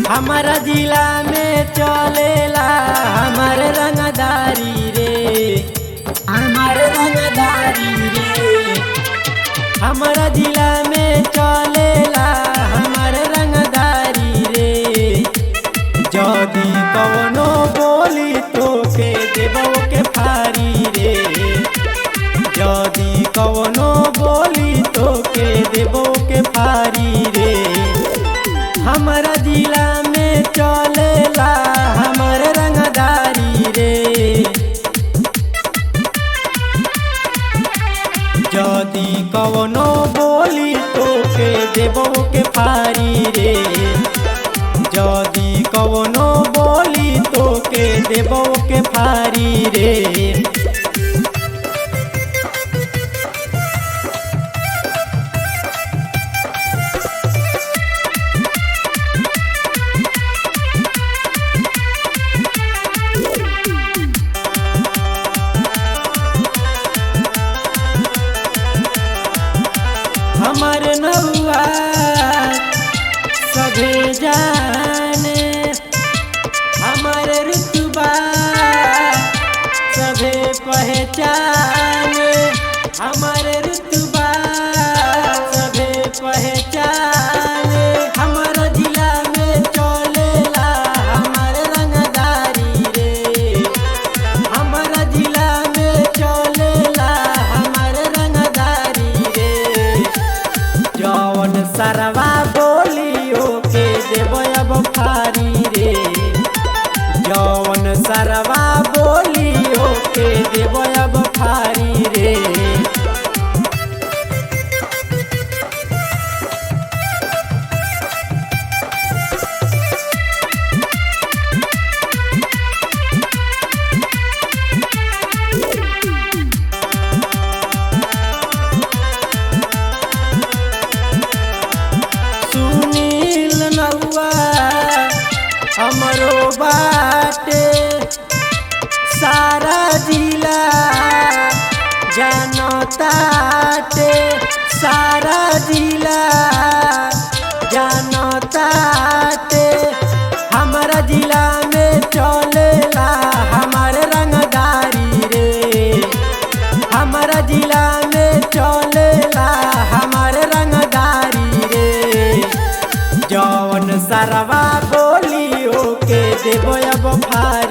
हमारा जिला में चलेला हमारे रंगदारी रे, हमारे रंगदारी रे। हमारा जिला में चलेला हमारे रंगदारी रे। जदी कवनो बोली तो के देबो के फारी रे, जदी कवनो बोली तो के देबो के फारी रे। हमारा जिला में चलेला हमारे रंगदारी रे। जदी कवनो बोली तो के देबो के फारी रे, जदी कवनो बोली तो के देबो के फारी रे। हमारे नौआ सभे जाने, हमारे रुतबा सभे पहचाने, हमारे रुतबा सभे पहचाने। हमारा जिला में चलेला हमारे रंगदारी रे, हमारा जिला में चलेला हमारे रंगदारी रे। जवन सरवा बोलियो के देबो अब फारी रे, जवन सरवा बोलियो के देबो अब फारी रे। सुनील नौआ हमरो बाटे, सारा जिला जानताटे, सारा जिला जानताटे। हमारा जिला में चलेला हमारे रंगदारी रे, हमारा जिला में चलेला हमारे रंगदारी रे। जवन सरवा बोलियो के देबो अब फारी